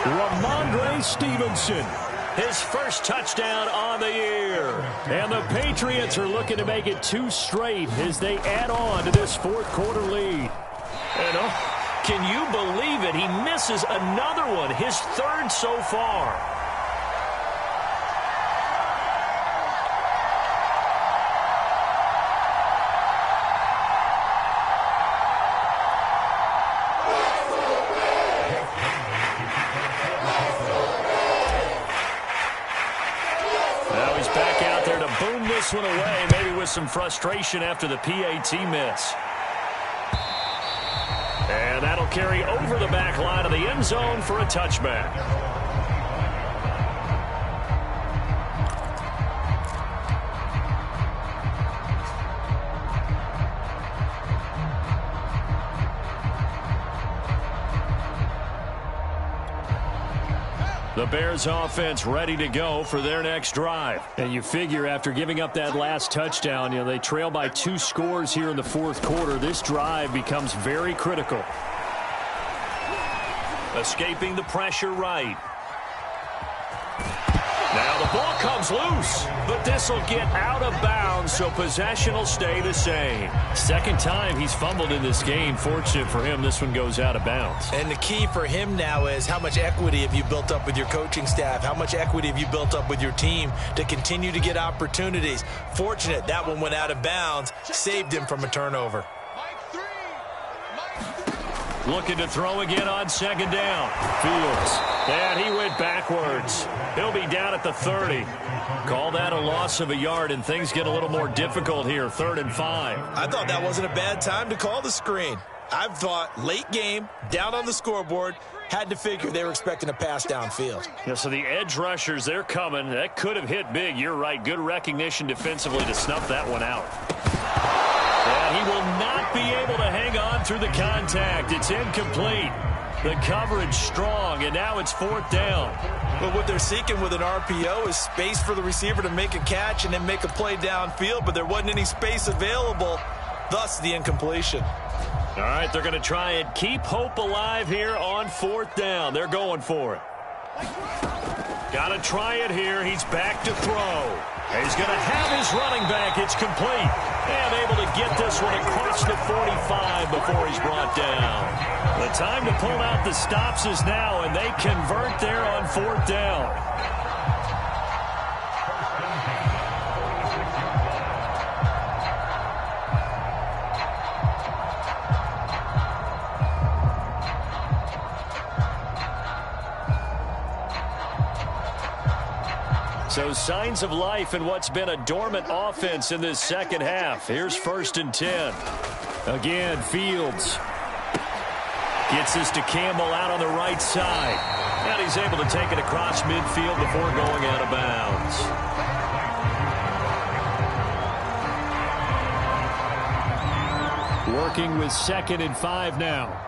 Ramondre Stevenson. His first touchdown on the year. And the Patriots are looking to make it 2 straight as they add on to this fourth-quarter lead. And can you believe it? He misses another one, his 3rd so far. This one away, maybe with some frustration after the PAT miss. And that'll carry over the back line of the end zone for a touchback. The Bears offense ready to go for their next drive. And you figure after giving up that last touchdown, they trail by 2 scores here in the fourth quarter. This drive becomes very critical. Escaping the pressure right. Now the ball comes loose, but this will get out of bounds, so possession will stay the same. Second time he's fumbled in this game. Fortunate for him, this one goes out of bounds. And the key for him now is how much equity have you built up with your coaching staff? How much equity have you built up with your team to continue to get opportunities? Fortunate that one went out of bounds, saved him from a turnover. Looking to throw again on second down. Fields. And he went backwards. He'll be down at the 30. Call that a loss of a yard, and things get a little more difficult here, 3rd and 5. I thought that wasn't a bad time to call the screen. I thought late game, down on the scoreboard, had to figure they were expecting a pass downfield. Yeah, so the edge rushers, they're coming. That could have hit big. You're right. Good recognition defensively to snuff that one out. And he will not be able to hang on through the contact. It's incomplete. The coverage strong, and now it's 4th down. But what they're seeking with an RPO is space for the receiver to make a catch and then make a play downfield, but there wasn't any space available, thus the incompletion. All right, they're going to try and keep hope alive here on 4th down. They're going for it. Got to try it here. He's back to throw. He's going to have his running back. It's complete. And able to get this one across the 45 before he's brought down. The time to pull out the stops is now, and they convert there on 4th down. So signs of life in what's been a dormant offense in this second half. Here's 1st and 10. Again, Fields. Gets this to Campbell out on the right side. And he's able to take it across midfield before going out of bounds. Working with 2nd and 5 now.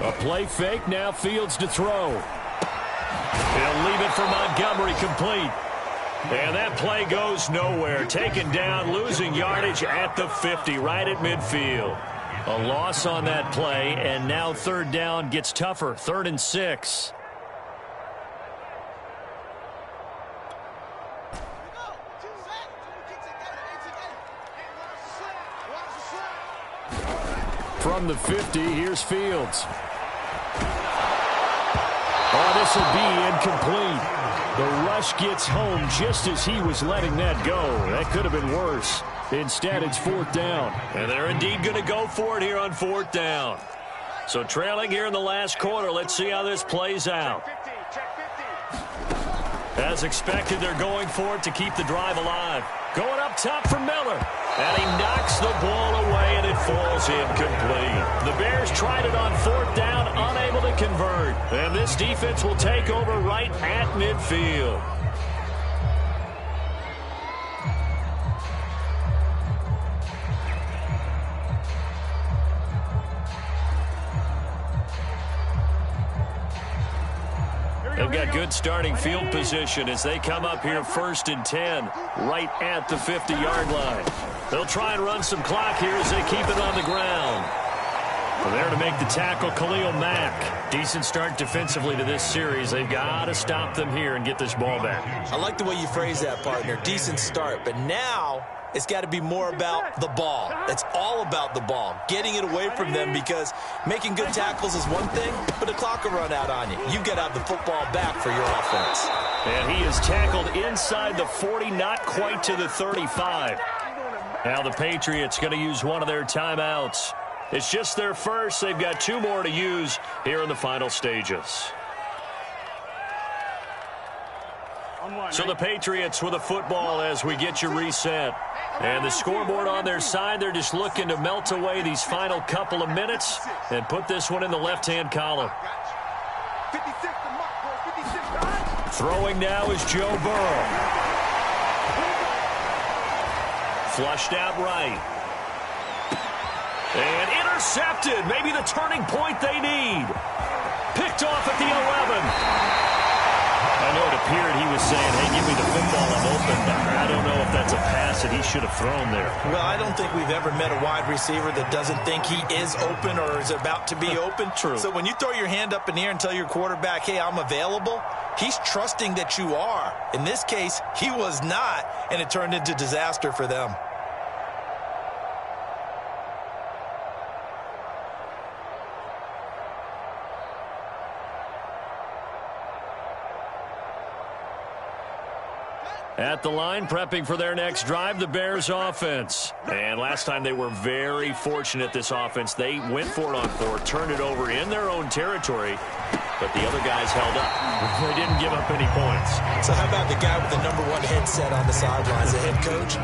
A play fake, now Fields to throw. He'll leave it for Montgomery, complete. And that play goes nowhere. Taken down, losing yardage at the 50, right at midfield. A loss on that play, and now 3rd down gets tougher. 3rd and 6. From the 50, here's Fields. Oh, this will be incomplete. The rush gets home just as he was letting that go. That could have been worse. Instead, it's 4th down. And they're indeed going to go for it here on 4th down. So trailing here in the last quarter. Let's see how this plays out. As expected, they're going for it to keep the drive alive. Going up top for Miller. And he knocks the ball away, and it falls incomplete. The Bears tried it on 4th down, unable to convert. And this defense will take over right at midfield. They've got good starting field position as they come up here 1st and 10, right at the 50-yard line. They'll try and run some clock here as they keep it on the ground. There to make the tackle, Khalil Mack. Decent start defensively to this series. They've got to stop them here and get this ball back. I like the way you phrase that, partner. Decent start. But now it's got to be more about the ball. It's all about the ball. Getting it away from them, because making good tackles is one thing, but the clock will run out on you. You've got to have the football back for your offense. And he is tackled inside the 40, not quite to the 35. Now the Patriots going to use one of their timeouts. It's just their first. They've got 2 more to use here in the final stages. So the Patriots with a football as we get you reset. And the scoreboard on their side, they're just looking to melt away these final couple of minutes and put this one in the left-hand column. Throwing now is Joe Burrow. Flushed out right. And intercepted. Maybe the turning point they need. Picked off at the 11. I know it appeared he was saying, hey, give me the football, I'm open. I don't know if that's a pass that he should have thrown there. Well, I don't think we've ever met a wide receiver that doesn't think he is open or is about to be open. True. So when you throw your hand up in the air and tell your quarterback, hey, I'm available, he's trusting that you are. In this case, he was not, and it turned into disaster for them. At the line, prepping for their next drive, the Bears offense. And last time they were very fortunate, this offense. They went for it on 4, turned it over in their own territory, but the other guys held up. They didn't give up any points. So how about the guy with the #1 headset on the sidelines, the head coach?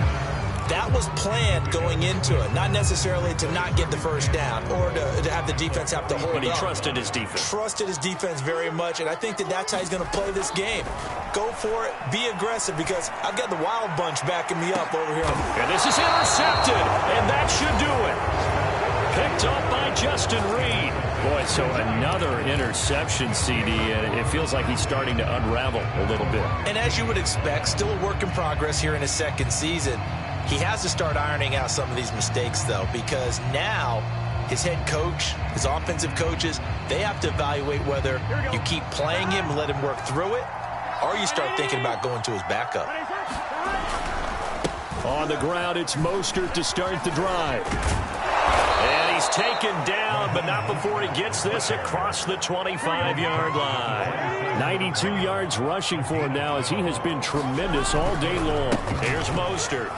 That was planned going into it, not necessarily to not get the first down or to have the defense have to hold up. But he trusted his defense. Trusted his defense very much, and I think that's how he's going to play this game. Go for it, be aggressive, because I've got the wild bunch backing me up over here. And this is intercepted, and that should do it. Picked up by Justin Reed. Boy, so another interception, CD, and it feels like he's starting to unravel a little bit. And as you would expect, still a work in progress here in his second season. He has to start ironing out some of these mistakes, though, because now his head coach, his offensive coaches, they have to evaluate whether you keep playing him and let him work through it, or you start thinking about going to his backup. On the ground, it's Mostert to start the drive. And he's taken down, but not before he gets this across the 25-yard line. 92 yards rushing for him now, as he has been tremendous all day long. Here's Mostert.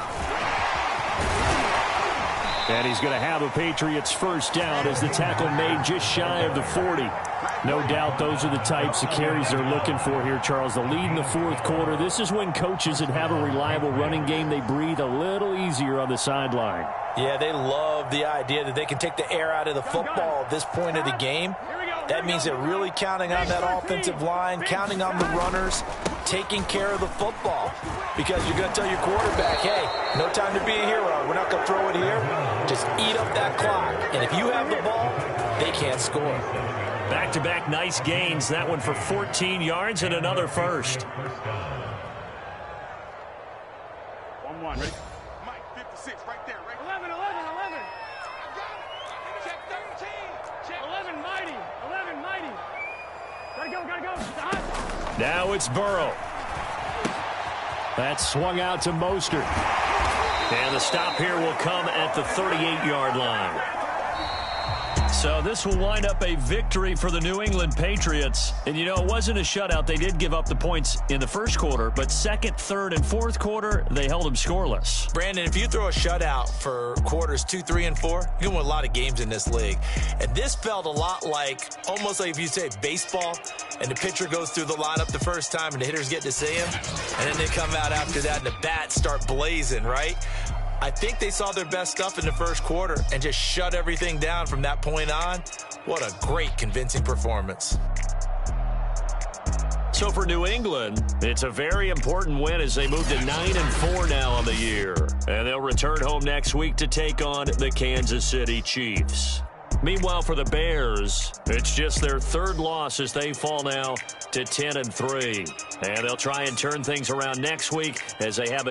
And he's going to have a Patriots first down as the tackle made just shy of the 40. No doubt those are the types of carries they're looking for here, Charles. The lead in the 4th quarter. This is when coaches that have a reliable running game, they breathe a little easier on the sideline. Yeah, they love the idea that they can take the air out of the football at this point of the game. That means they're really counting on that offensive line, counting on the runners, taking care of the football. Because you're going to tell your quarterback, hey, no time to be a hero. We're not going to throw it here. Just eat up that clock. And if you have the ball, they can't score. Back-to-back nice gains. That one for 14 yards and another first. 1-1. Ready? Mike, 56, right there. Right 11. Check 13. Check 11, mighty. 11, mighty. Gotta go. Now it's Burrow. That's swung out to Mostert. And the stop here will come at the 38-yard line. So this will wind up a victory for the New England Patriots. And, you know, it wasn't a shutout. They did give up the points in the first quarter, but second, third, and fourth quarter, they held them scoreless. Brandon, if you throw a shutout for quarters 2, 3, and 4, you can win a lot of games in this league. And this felt a lot like, almost like if you say baseball, and the pitcher goes through the lineup the first time, and the hitters get to see him, and then they come out after that, and the bats start blazing, right? I think they saw their best stuff in the first quarter and just shut everything down from that point on. What a great, convincing performance. So for New England, it's a very important win as they move to 9-4 now on the year. And they'll return home next week to take on the Kansas City Chiefs. Meanwhile, for the Bears, it's just their third loss as they fall now to 10-3. And they'll try and turn things around next week as they have a